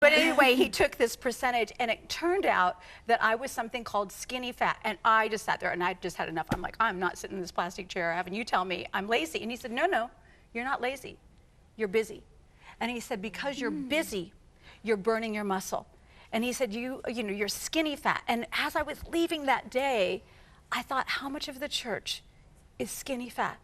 But anyway, he took this percentage, and it turned out that I was something called skinny fat. And I just sat there, and I just had enough. I'm like, I'm not sitting in this plastic chair having you tell me I'm lazy. And he said, no, no, you're not lazy. You're busy. And he said, because you're busy, you're burning your muscle. And he said, you know, you're skinny fat. And as I was leaving that day, I thought, how much of the church is skinny fat?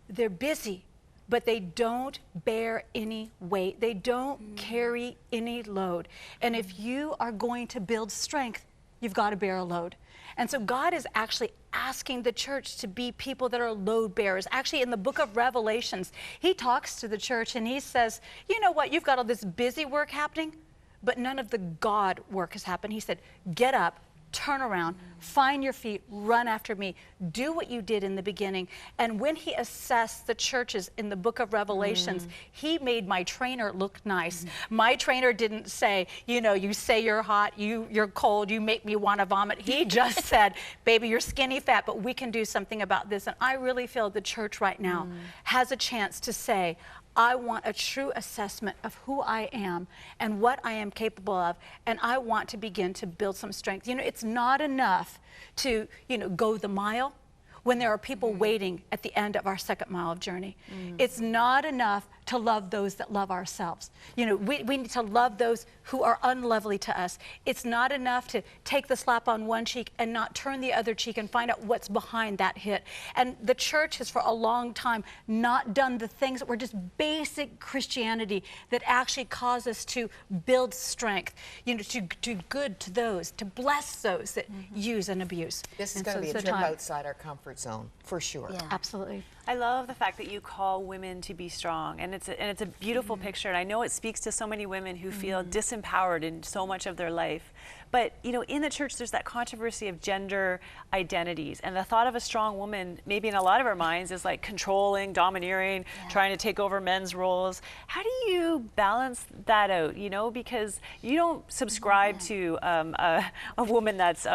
They're busy, but they don't bear any weight. They don't carry any load. And if you are going to build strength, you've got to bear a load. And so God is actually asking the church to be people that are load bearers. Actually, in the book of Revelations, he talks to the church and he says, you know what, you've got all this busy work happening, but none of the God work has happened. He said, get up, turn around, find your feet, run after me, do what you did in the beginning. And when he assessed the churches in the book of Revelations, he made my trainer look nice. My trainer didn't say, you know, you say you're hot, you're cold, you make me want to vomit. He just said, baby, you're skinny fat, but we can do something about this. And I really feel the church right now has a chance to say, I want a true assessment of who I am and what I am capable of, and I want to begin to build some strength. You know, it's not enough to, you know, go the mile when there are people waiting at the end of our second mile of journey. It's not enough to love those that love ourselves. You know, we need to love those who are unlovely to us. It's not enough to take the slap on one cheek and not turn the other cheek and find out what's behind that hit. And the church has for a long time not done the things that were just basic Christianity that actually cause us to build strength, you know, to do good to those, to bless those that use and abuse. This is going to be a trip outside our comfort zone, for sure. Yeah. Absolutely. I love the fact that you call women to be strong, and it's a beautiful picture, and I know it speaks to so many women who feel disempowered in so much of their life. But, you know, in the church, there's that controversy of gender identities, and the thought of a strong woman, maybe in a lot of our minds, is like controlling, domineering, trying to take over men's roles. How do you balance that out, you know, because you don't subscribe to a woman that's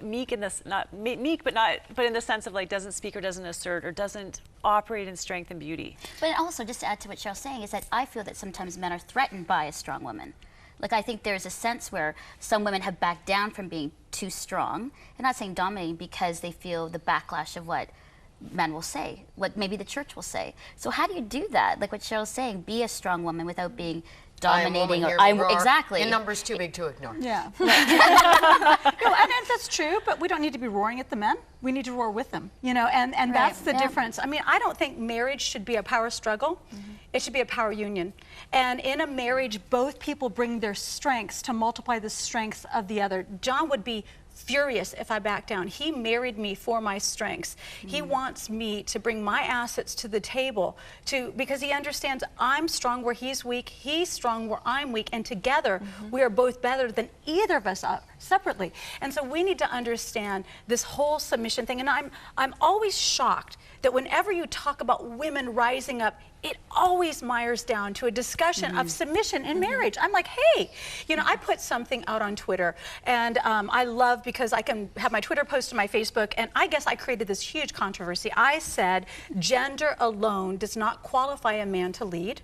meek in this, not meek, but in the sense of like doesn't speak or doesn't assert or doesn't operate in strength and beauty. But also, just to add to what Cheryl's saying, is that I feel that sometimes men are threatened by a strong woman. Like, I think there's a sense where some women have backed down from being too strong. I'm not saying dominating, because they feel the backlash of what men will say, what maybe the church will say. So how do you do that? Like what Cheryl's saying, be a strong woman without being dominating. Exactly. Your number's too big to ignore. Yeah. No, and that's true, but we don't need to be roaring at the men. We need to roar with them, you know, and that's the difference. I mean, I don't think marriage should be a power struggle. It should be a power union. And in a marriage, both people bring their strengths to multiply the strengths of the other. John would be furious if I back down. He married me for my strengths. He wants me to bring my assets to the table because he understands I'm strong where he's weak, he's strong where I'm weak, and together we are both better than either of us are separately. And so we need to understand this whole submission thing. And I'm always shocked that whenever you talk about women rising up, it always mires down to a discussion of submission in marriage. I'm like, hey, you know, I put something out on Twitter, and I love because I can have my Twitter post to my Facebook, and I guess I created this huge controversy. I said, gender alone does not qualify a man to lead.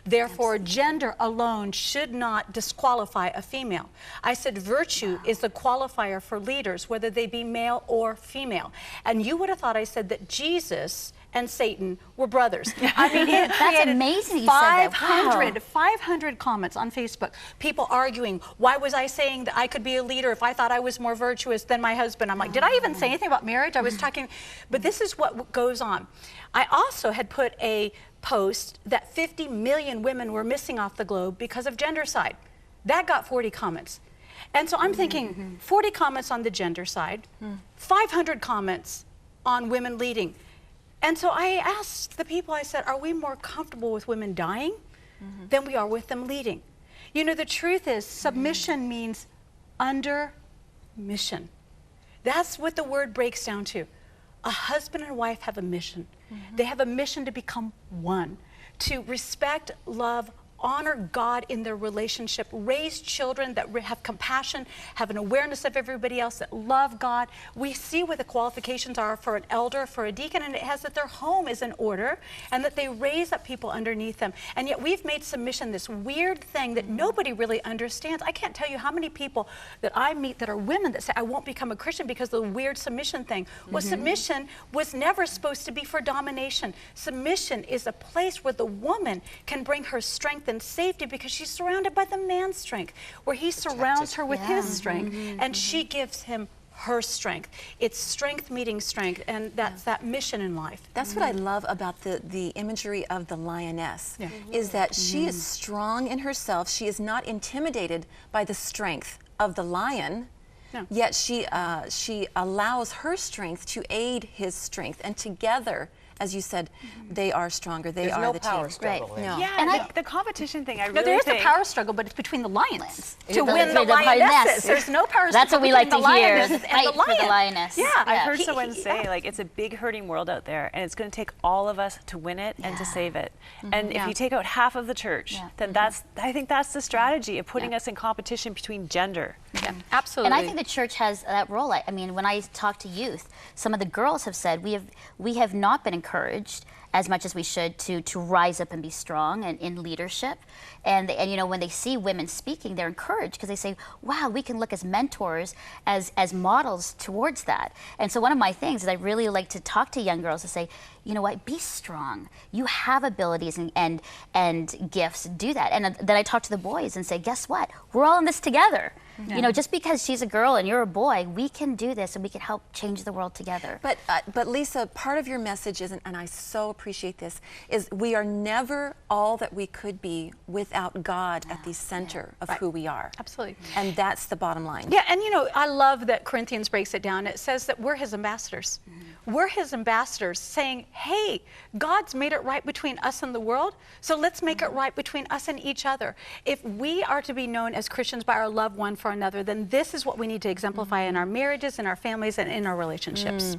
Therefore, gender alone should not disqualify a female. I said virtue is the qualifier for leaders, whether they be male or female. And you would have thought I said that Jesus and Satan were brothers. I mean, it That's amazing you said that. 500 comments on Facebook, people arguing, why was I saying that I could be a leader if I thought I was more virtuous than my husband? I'm like, did I even say anything about marriage? I was talking, but this is what goes on. I also had put a post that 50 million women were missing off the globe because of gendercide. That got 40 comments. And so I'm thinking, 40 comments on the gender side, 500 comments on women leading. And so I asked the people, I said, are we more comfortable with women dying than we are with them leading? You know, the truth is, submission means under mission. That's what the word breaks down to. A husband and wife have a mission. They have a mission to become one, to respect, love, honor God in their relationship, raise children that have compassion, have an awareness of everybody else, that love God. We see what the qualifications are for an elder, for a deacon, and it has that their home is in order and that they raise up people underneath them. And yet we've made submission this weird thing that nobody really understands. I can't tell you how many people that I meet that are women that say, I won't become a Christian because of the weird submission thing. Well, submission was never supposed to be for domination. Submission is a place where the woman can bring her strength and safety because she's surrounded by the man's strength, where he surrounds her with his strength, and she gives him her strength. It's strength meeting strength, and that's that mission in life. That's what I love about the imagery of the lioness, is that she is strong in herself. She is not intimidated by the strength of the lion, yet she allows her strength to aid his strength, and together, as you said, they are stronger. They are the power team. struggle. Right. No. Yeah, And the competition thing, I No, really there is think. a power struggle, but it's between the lions to The- win the the lioness. lionesses. There's no power That's struggle what we like between to the hear. lionesses and Fight the for the lion. lioness. Yeah, I've heard He- someone he- say, like, it's a big hurting world out there, and it's going to take all of us to win it and to save it. And if you take out half of the church, then I think that's the strategy of putting us in competition between gender. Yeah, absolutely. And I think the church has that role. I mean, when I talk to youth, some of the girls have said we have not been encouraged as much as we should to rise up and be strong and in leadership. And you know, when they see women speaking, they're encouraged because they say, wow, we can look as mentors, as models towards that. And so one of my things is I really like to talk to young girls to say, you know what, be strong. You have abilities and gifts, do that. And then I talk to the boys and say, guess what? We're all in this together. You know, just because she's a girl and you're a boy, we can do this and we can help change the world together. But Lisa, part of your message is, and I so appreciate this, is we are never all that we could be without God at the center of who we are. Absolutely. And that's the bottom line. Yeah, and you know, I love that Corinthians breaks it down. It says that we're his ambassadors. We're his ambassadors saying, hey, God's made it right between us and the world, so let's make it right between us and each other. If we are to be known as Christians by our love one for another, then this is what we need to exemplify in our marriages, in our families, and in our relationships.